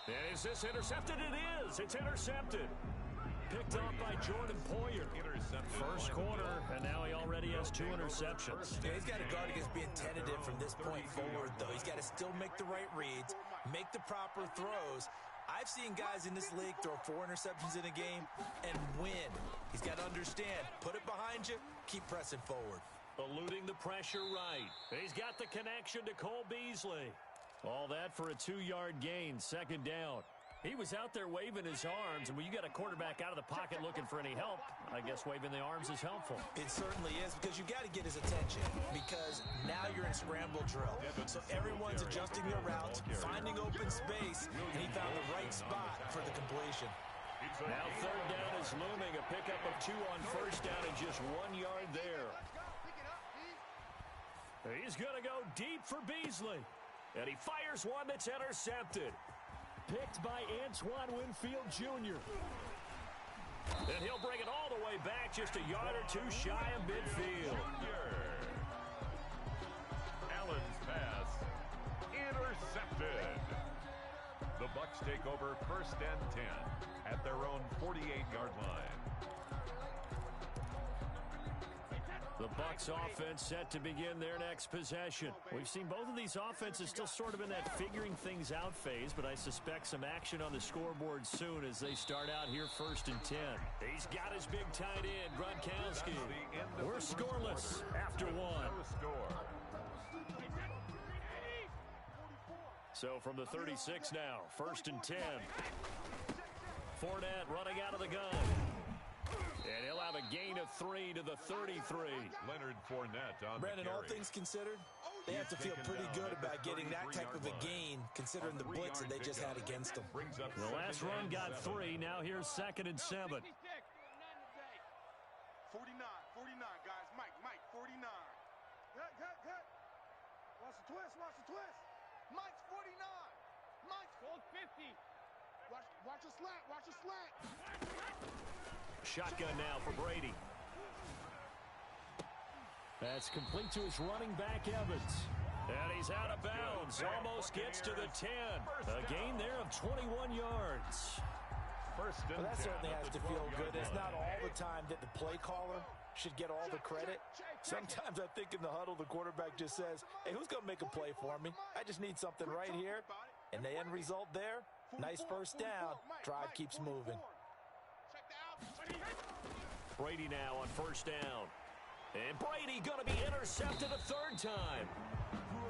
And is this intercepted? It is. It's intercepted. Picked off by Jordan Poyer. First quarter, and now he already has 2 interceptions. Yeah, he's got to guard against being tentative from this point forward, though. He's got to still make the right reads, make the proper throws. I've seen guys in this league throw 4 interceptions in a game and win. He's got to understand, put it behind you, keep pressing forward. Eluding the pressure right. He's got the connection to Cole Beasley. All that for a 2-yard gain, second down. He was out there waving his arms, and when you got a quarterback out of the pocket looking for any help, I guess waving the arms is helpful. It certainly is, because you got to get his attention, because now you're in scramble drill. So everyone's adjusting their routes, finding open space, and he found the right spot for the completion. Now third down is looming, a pickup of 2 on first down and just 1 yard there. He's going to go deep for Beasley, and he fires one that's intercepted. Picked by Antoine Winfield Jr. And he'll bring it all the way back, just a yard or 2 shy of midfield. Allen's pass intercepted. The Bucs take over first and 10 at their own 48-yard line. The Bucs offense set to begin their next possession. We've seen both of these offenses still sort of in that figuring things out phase, but I suspect some action on the scoreboard soon as they start out here first and 10. He's got his big tight end, Gronkowski. We're scoreless after 1. So from the 36 now, first and 10. Fournette running out of the gun. And he'll have a gain of 3 to the 33. Leonard Fournette on Brandon, the carry. all things considered, they have to feel pretty good about getting that type of a gain, considering the blitz that they just had against them. The last run got 3. Now here's second and 7. 49, 49, guys. Mike, 49. Hit. Watch the twist. Mike's 49. Mike's 50. Watch the slant. Shotgun now for Brady. That's complete to his running back, Evans. And he's out of bounds. Almost gets to the 10. A gain there of 21 yards. Well, that certainly has to feel good. It's not all the time that the play caller should get all the credit. Sometimes I think in the huddle, the quarterback just says, hey, who's going to make a play for me? I just need something right here. And the end result there, nice first down. Drive keeps moving. Brady now on first down. And Brady going to be intercepted a 3rd time.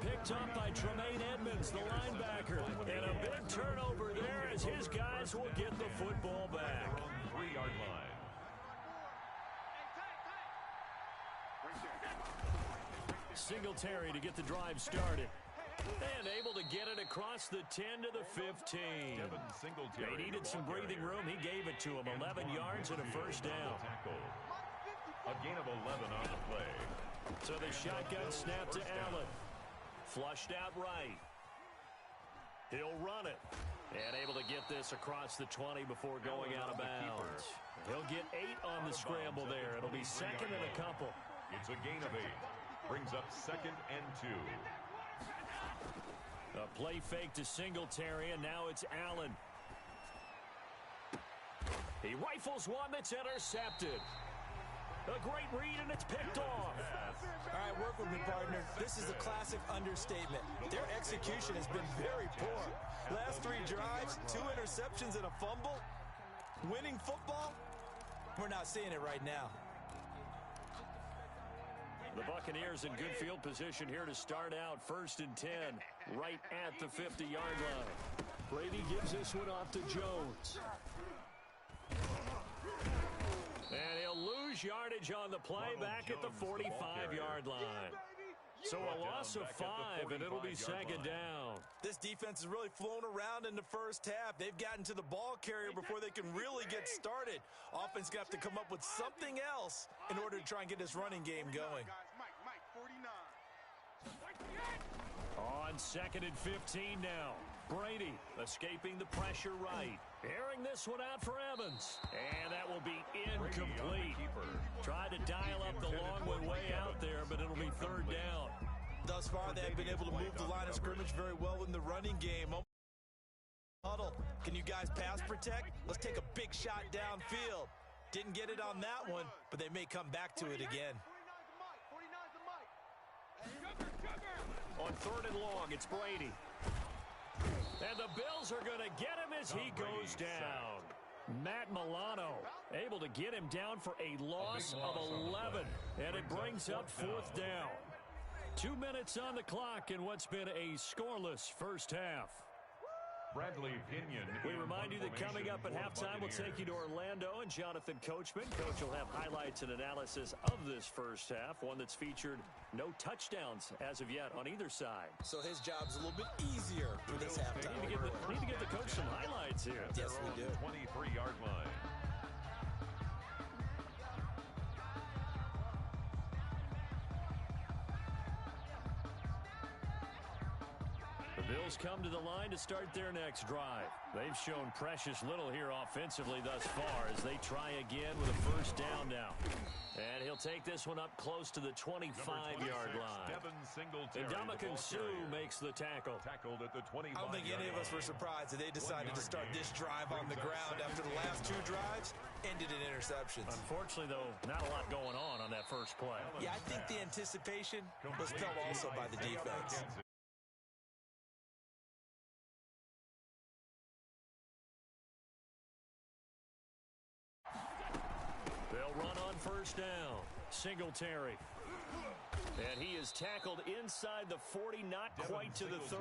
Picked up by Tremaine Edmonds, the linebacker. And a big turnover there as his guys will get the football back. 3-yard line. Singletary to get the drive started. And able to get it across the 10 to the 15. They needed some breathing room. He gave it to him. 11 yards and a first down. A gain of 11 on the play. So the shotgun snap to Allen. Flushed out right. He'll run it. And able to get this across the 20 before going out of bounds. He'll get 8 on the scramble there. It'll be second and a couple. It's a gain of 8. Brings up second and 2. A play fake to Singletary, and now it's Allen. He rifles one that's intercepted. A great read, and it's picked off. All right, work with me, partner. This is a classic understatement. Their execution has been very poor. Last 3 drives, 2 interceptions and a fumble. Winning football? We're not seeing it right now. The Buccaneers in good field position here to start out first and 10, right at the 50-yard line. Brady gives this one off to Jones. And he'll lose yardage on the play back at the 45-yard line. So a loss of 5, and it'll be second down. This defense has really flown around in the first half. They've gotten to the ball carrier before they can really get started. Offense got to come up with something else in order to try and get this running game going. Mike, 49. On 2nd and 15 now. Brady escaping the pressure right. Airing this one out for Evans. And that will be incomplete. Tried to dial up the long one way out there, but it'll be 3rd down. Thus far, they've been able to move the line of scrimmage very well in the running game. Huddle. Can you guys pass protect? Let's take a big shot downfield. Didn't get it on that one, but they may come back to it again. 49's the mic. On 3rd and long, it's Brady. And the Bills are going to get him as he goes down. Matt Milano able to get him down for a loss of 11. And it brings up 4th down. 2 minutes on the clock in what's been a scoreless first half. Bradley Pinion. We remind you that coming up at halftime, we'll take you to Orlando and Jonathan Coachman. Coach will have highlights and analysis of this first half, one that's featured no touchdowns as of yet on either side. So his job's a little bit easier for this halftime. Need to give the coach some highlights here. Yes, we do. 23-yard line. The Bills come to the line to start their next drive. They've shown precious little here offensively thus far as they try again with a 1st down now. And he'll take this one up close to the 25-yard line. And Ndamukong Suh makes the tackle. Tackled at the 25-yard line. I don't think any of us were surprised that they decided to start this drive on the ground after the last 2 drives ended in interceptions. Unfortunately, though, not a lot going on that first play. Yeah, I think the anticipation was felt also by the defense. They'll run on 1st down. Singletary. And he is tackled inside the 40, not quite to the 35.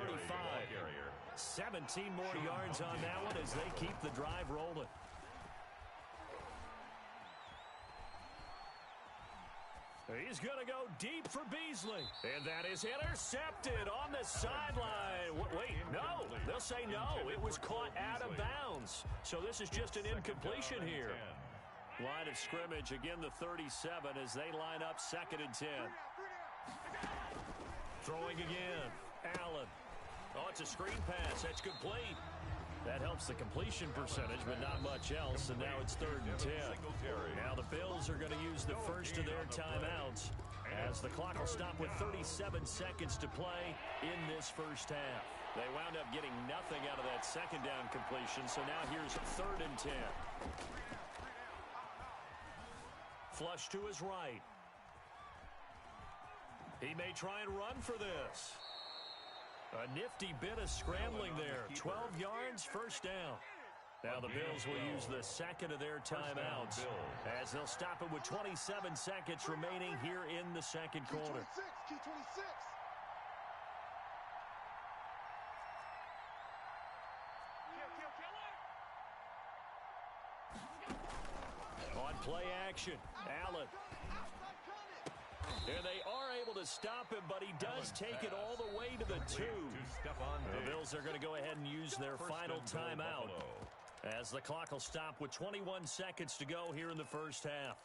17 more yards on that one as they keep the drive rolling. He's going to go deep for Beasley. And that is intercepted on the sideline. Wait, no. They'll say no. It was caught out of bounds. So this is just an incompletion here. Line of scrimmage, again the 37 as they line up 2nd and 10. Throwing again. Allen. Oh, it's a screen pass. That's complete. That helps the completion percentage, but not much else. And now it's 3rd and 10. Now the Bills are going to use the first of their timeouts as the clock will stop with 37 seconds to play in this first half. They wound up getting nothing out of that 2nd down completion, so now here's 3rd and 10. Flush to his right. He may try and run for this. A nifty bit of scrambling there. 12 yards, 1st down. Now the Bills will use the 2nd of their timeouts as they'll stop it with 27 seconds remaining here in the 2nd quarter. Key 26. On play action, Allen. And they are able to stop him, but he does take it all the way to the 2. The Bills are going to go ahead and use their final timeout as the clock will stop with 21 seconds to go here in the first half.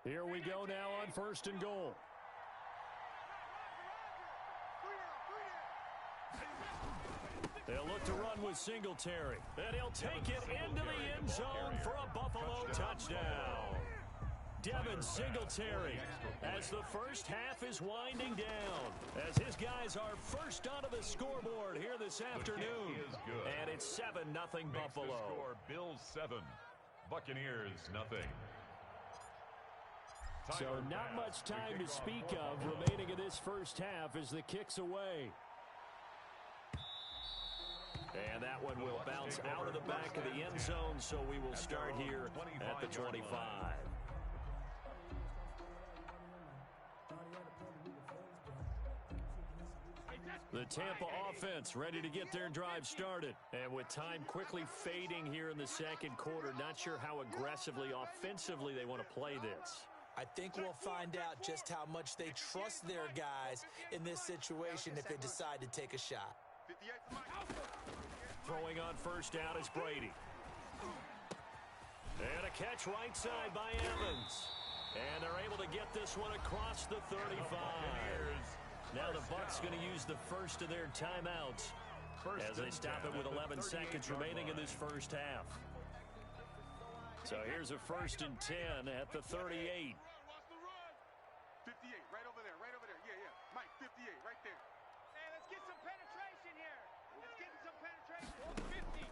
Here we go now on 1st and goal. They'll look to run with Singletary. And he'll take it into the end zone for a Buffalo touchdown. Devin Singletary as the first half is winding down. As his guys are first onto the scoreboard here this afternoon. And it's 7-0 Buffalo. Score, Bills 7, Buccaneers 0. So not much time to speak of remaining in this first half as the kick's away. And that one will bounce out of the back of the end zone, so we will start here at the 25. The Tampa offense ready to get their drive started. And with time quickly fading here in the second quarter, not sure how aggressively, offensively they want to play this. I think we'll find out just how much they trust their guys in this situation if they decide to take a shot. Throwing on first down is Brady. And a catch right side by Evans. And they're able to get this one across the 35. Now the Bucs going to use the first of their timeouts as they stop it with 11 seconds remaining in this first half. So here's a 1st and 10 at the 38. 58, right over there, right over there. Yeah. Mike, 58, right there. Hey, let's get some penetration here. Let's get some penetration. 50.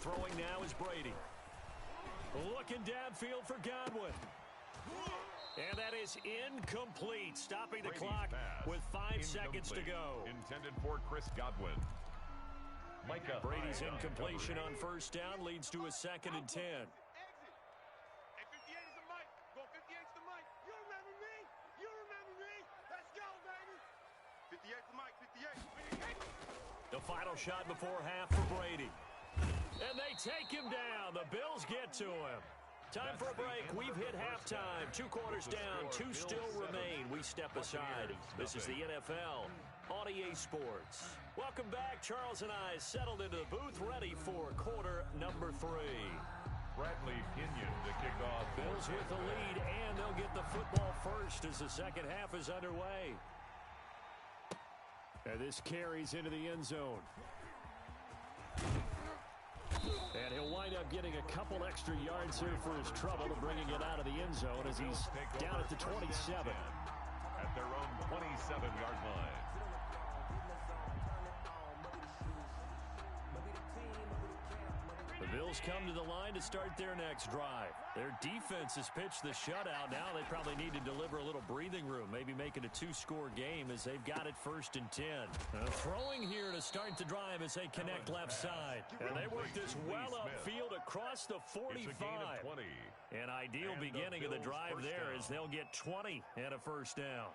Throwing now is Brady. Looking downfield for Godwin. And that is incomplete, stopping the clock with 5 seconds to go. Intended for Chris Godwin. Brady's incompletion on first down leads to a 2nd and 10. Hey, 58 is the Mike. Go 58 is the Mike. You remember me? You remember me? Let's go, baby. 58 is the Mike, 58. The final shot before half for Brady. And they take him down. The Bills get to him. Time for a break. We've hit halftime. 2 quarters down. 2 still remain. We step aside. This is the NFL on EA Sports. Welcome back. Charles and I settled into the booth, ready for quarter number 3. Bradley Pinion to kick off. Bills with the lead, and they'll get the football first as the second half is underway. And this carries into the end zone. And he'll wind up getting a couple extra yards here for his trouble to bringing it out of the end zone as he's down at the 27. At their own 27-yard line. The Bills come to the line to start their next drive. Their defense has pitched the shutout. Now they probably need to deliver a little breathing room, maybe make it a 2-score game as they've got it 1st and 10. Throwing here to start the drive as they connect left side. And they work this well upfield across the 45. An ideal beginning of the drive there as they'll get 20 and a first down.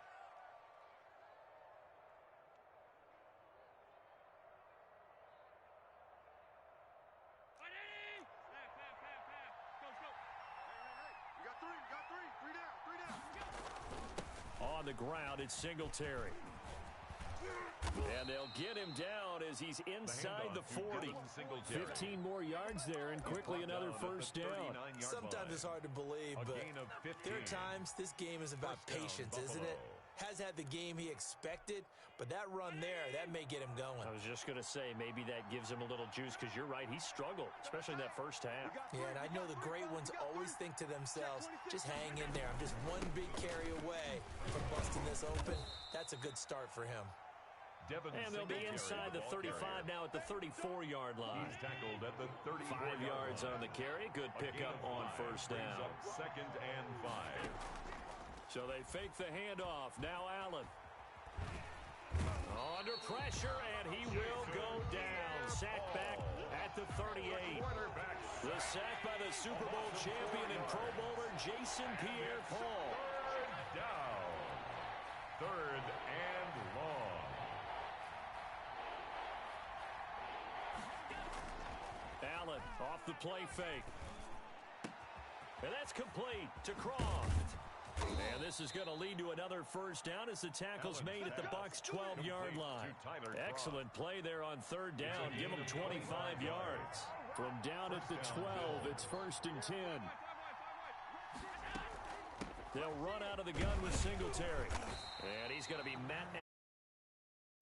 On the ground, it's Singletary. And they'll get him down as he's inside the 40. 15 more yards there and quickly another first down. Sometimes it's hard to believe, but there are times this game is about patience, isn't it? Has had the game he expected, but that run there, that may get him going. I was just going to say, maybe that gives him a little juice because you're right, he struggled, especially in that first half. Yeah, and I know the great ones always think to themselves, just hang in there. I'm just one big carry away from busting this open. That's a good start for him. And they'll be inside the 35 now at the 34-yard line. He's tackled at the 34 5 yards on the carry. Good pickup on first down. 2nd and 5. So they fake the handoff. Now Allen. Under pressure, and he will go down. Sacked back at the 38. The sack by the Super Bowl champion and Pro Bowler Jason Pierre-Paul. 3rd down. 3rd and long. Allen off the play fake. And that's complete to Croft. And this is going to lead to another first down as the tackle's made at the Bucs' 12-yard line. Excellent play there on 3rd down. Give them 25 yards. From down at the 12, it's 1st and 10. They'll run out of the gun with Singletary. And he's going to be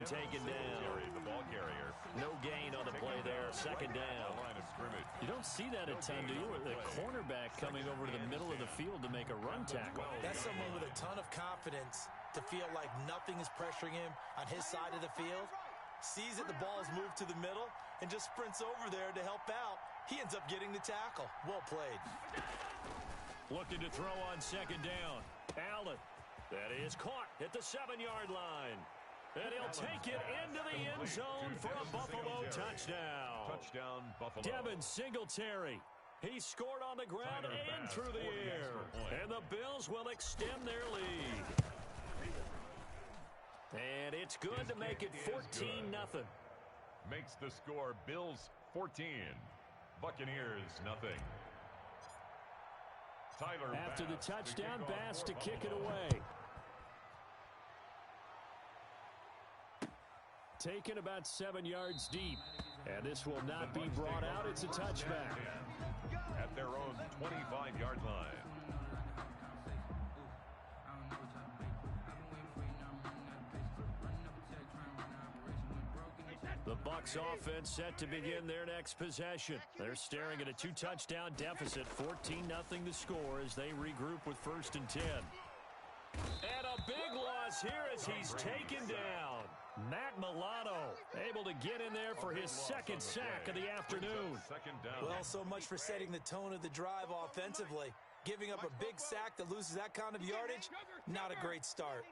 taken down. The ball carrier. No gain on the play there. 2nd down. You don't see that a ton, do you? With the cornerback coming over to the middle of the field to make a run tackle. That's someone with a ton of confidence to feel like nothing is pressuring him on his side of the field. Sees that the ball's moved to the middle and just sprints over there to help out. He ends up getting the tackle. Well played. Looking to throw on 2nd down. Allen. That is caught at the 7-yard line. And he'll take it into the end zone for a Buffalo touchdown. Touchdown, Buffalo. Devin Singletary. He scored on the ground and through the air. And the Bills will extend their lead. And it's it's good to make it 14-0. Makes the score Bills 14, Buccaneers nothing. Tyler After the Bass touchdown, Bass to kick it Buffalo. away. Taken about 7 yards deep. And this will not be brought out. It's a touchback. At their own 25-yard line. The Bucs offense set to begin their next possession. They're staring at a 2-touchdown deficit, 14-0 the score as they regroup with 1st and 10. And a big loss here as he's taken down. Matt Milano able to get in there for his second sack of the afternoon. Well, so much for setting the tone of the drive offensively. Giving up a big sack that loses that kind of yardage, not a great start.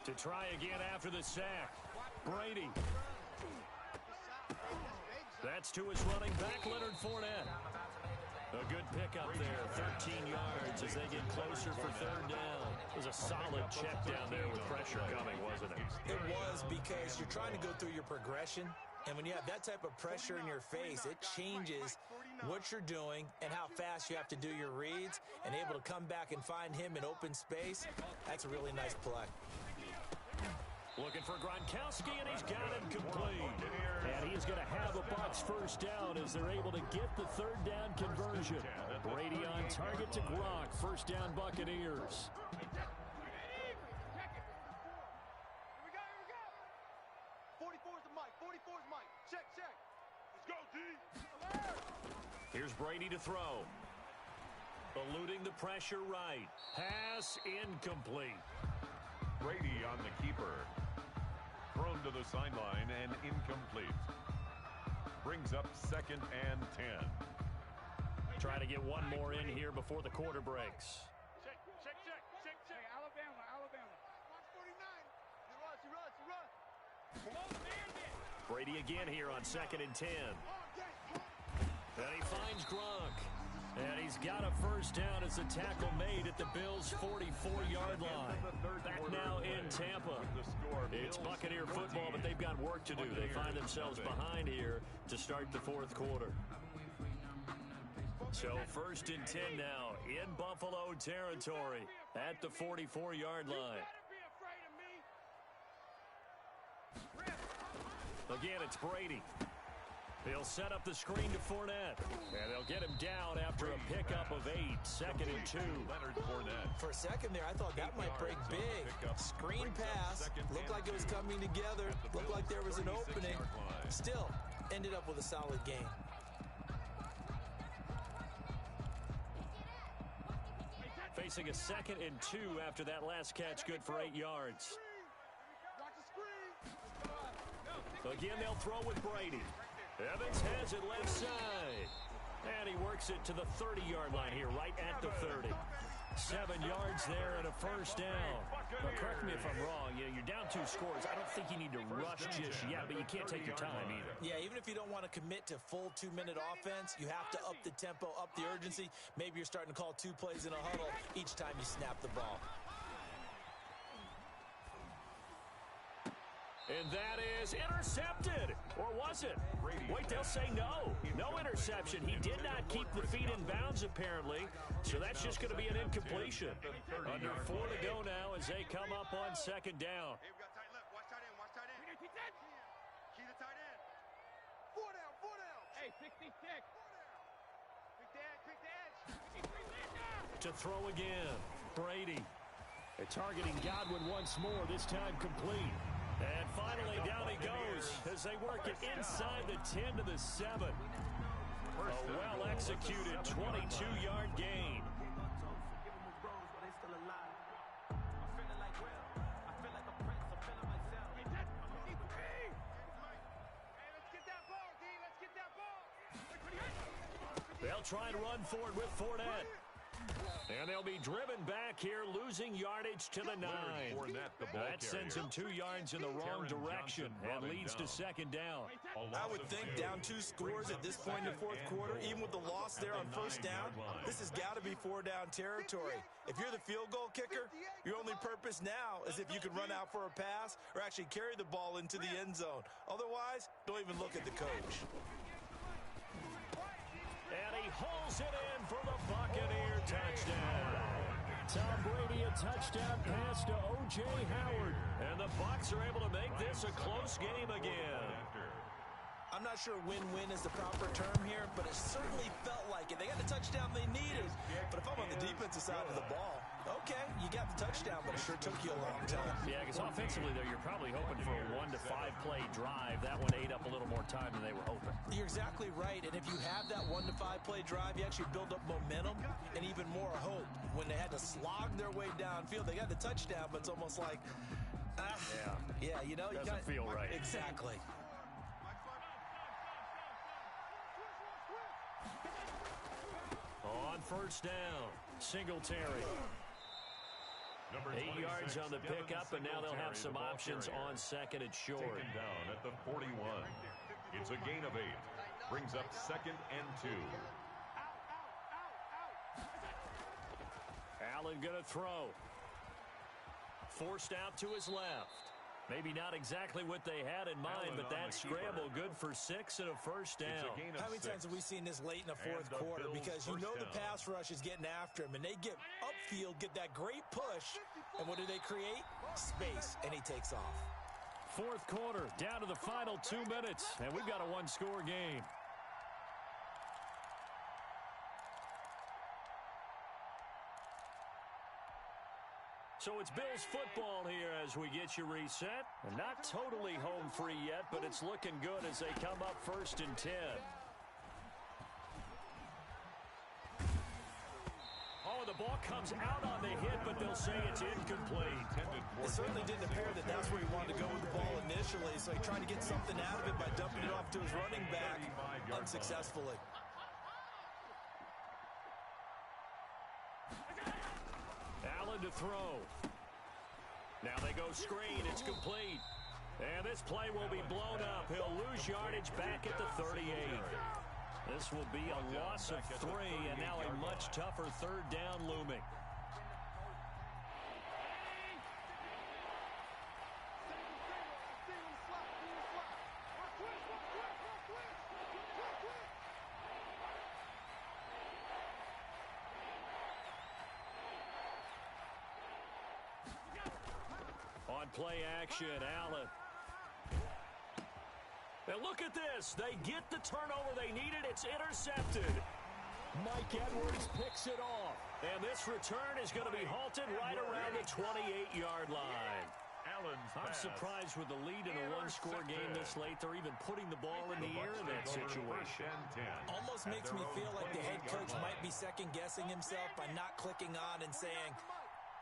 To try again after the sack, Brady. That's to his running back, Leonard Fournette. A good pickup there, 13 yards as they get closer for 3rd down. It was a solid check down there with pressure coming, wasn't it? It was, because you're trying to go through your progression, and when you have that type of pressure in your face, it changes what you're doing and how fast you have to do your reads, and able to come back and find him in open space. That's a really nice play. Looking for Gronkowski, and he's got him complete. And he's going to have a Bucs first down as they're able to get the 3rd down conversion. Brady on target to Gronk. First down, Buccaneers. Here we go. 44's the mic. 44's mic. Check. Let's go, D. Here's Brady to throw. Eluding the pressure right. Pass incomplete. Brady on the keeper. Thrown to the sideline and incomplete. Brings up 2nd and 10. Trying to get one more in here before the quarter breaks. Check. Hey, Alabama. Watch 49. He runs. Brady again here on 2nd and 10. And he finds Gronk. And he's got a first down as the tackle made at the Bills' 44-yard line. Back now in Tampa. It's Buccaneer football, but they've got work to do. They find themselves behind here to start the 4th quarter. So 1st and 10 now in Buffalo territory at the 44-yard line. Again, it's Brady. He'll set up the screen to Fournette. And they'll get him down after a pickup of 8. 2nd and 2. Leonard Fournette. For a second there, I thought that might break big. Screen pass. Looked like it was coming together. Looked like there was an opening. Still, ended up with a solid game. Facing a 2nd and 2 after that last catch, good for 8 yards. Again, they'll throw with Brady. Evans has it left side. And he works it to the 30-yard line here, right at the 30. 7 yards there and a first down. Now, correct me if I'm wrong. You're down 2 scores. I don't think you need to rush just yet, but you can't take your time either. Yeah, even if you don't want to commit to full 2-minute offense, you have to up the tempo, up the urgency. Maybe you're starting to call 2 plays in a huddle each time you snap the ball. And that is intercepted. Or was it? Wait, they'll say no. No interception. He did not keep the feet in bounds, apparently. So that's just going to be an incompletion. Under 4 to go now as they come up on 2nd down. Hey, we got tight left. Watch tight end. Key to tight end. 4 down. Hey, 66. Quick the edge. To throw again. Brady. Targeting Godwin once more, this time complete. And finally, down he goes as they work it inside the 10 to the 7. A well-executed 22-yard gain. They'll try and run for it with Fournette. And they'll be driven back here, losing yardage to the 9. That sends him 2 yards in the wrong direction and leads to second down. I would think down 2 scores at this point in the fourth quarter, even with the loss there on first down, this has got to be 4-down territory. If you're the field goal kicker, your only purpose now is if you can run out for a pass or actually carry the ball into the end zone. Otherwise, don't even look at the coach. And he hauls it in for the Buccaneer touchdown. Tom Brady, a touchdown pass to O.J. Howard. And the Bucs are able to make this a close game again. I'm not sure win-win is the proper term here, but it certainly felt like it. They got the touchdown they needed. But if I'm on the defensive side of the ball, okay, you got the touchdown, but it sure took you a long time. Yeah, because offensively, though, you're probably hoping for a 1 to 5 play drive. That one ate up a little more time than they were hoping. You're exactly right, and if you have that 1 to 5 play drive, you actually build up momentum and even more hope. When they had to slog their way downfield, they got the touchdown, but it's almost like, yeah, you know, doesn't feel right. Exactly. On first down, Singletary. 8 yards on the pickup, and now they'll have some options on second and short. Taken down at the 41. It's a gain of 8. Brings up second and 2. Allen going to throw. Forced out to his left. Maybe not exactly what they had in mind, but that scramble good for 6 and a first down. How many times have we seen this late in the fourth quarter? Because you know the pass rush is getting after him, and they get upfield, get that great push, and what do they create? Space, and he takes off. Fourth quarter, down to the final 2 minutes, and we've got a one-score game. So it's Bills football here as we get you reset. And not totally home free yet, but it's looking good as they come up first and 10. Oh, the ball comes out on the hit, but they'll say it's incomplete. It certainly didn't appear that that's where he wanted to go with the ball initially, so he tried to get something out of it by dumping it off to his running back unsuccessfully. Allen to throw. Now they go screen. It's complete. And this play will be blown up. He'll lose yardage back at the 38. This will be a loss of 3, and now a much tougher third down looming. On play action, Allen. And look at this. They get the turnover they needed. It's intercepted. Mike Edwards picks it off. And this return is going to be halted right around the 28-yard line. I'm surprised with the lead in a one-score game this late. They're even putting the ball in the air in that situation. Almost makes me feel like the head coach might be second-guessing himself by not clicking on and saying,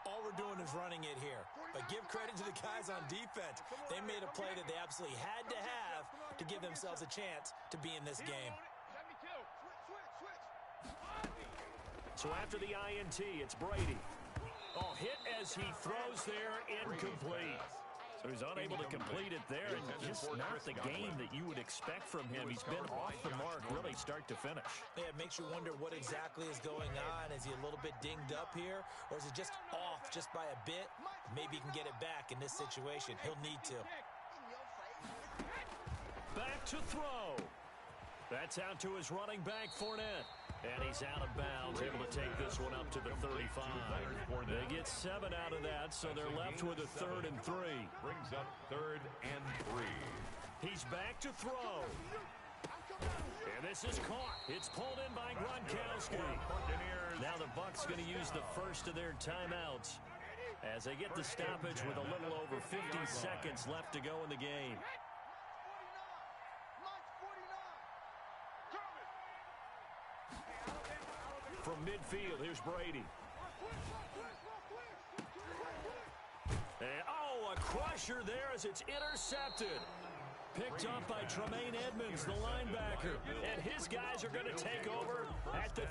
all we're doing is running it here. But give credit to the guys on defense. They made a play that they absolutely had to have to give themselves a chance to be in this game. So after the INT, it's Brady. Oh, hit as he throws there, incomplete. So he's unable to complete it there, and just not the game that you would expect from him. He's been off the mark really start to finish. Yeah, it makes you wonder what exactly is going on. Is he a little bit dinged up here, or is it just off just by a bit? Maybe he can get it back in this situation. He'll need to. Back to throw. That's out to his running back, Fournette. And he's out of bounds, able to take this one up to the 35. They get 7 out of that, so they're left with a 3rd and 3. Brings up 3rd and 3. He's back to throw. And this is caught. It's pulled in by Gronkowski. Now the Bucs going to use the first of their timeouts as they get the stoppage with a little over 50 seconds left to go in the game. From midfield, here's Brady. And, a crusher there as it's intercepted. Picked up by Tremaine Edmonds, the linebacker. And his guys are going to take over at the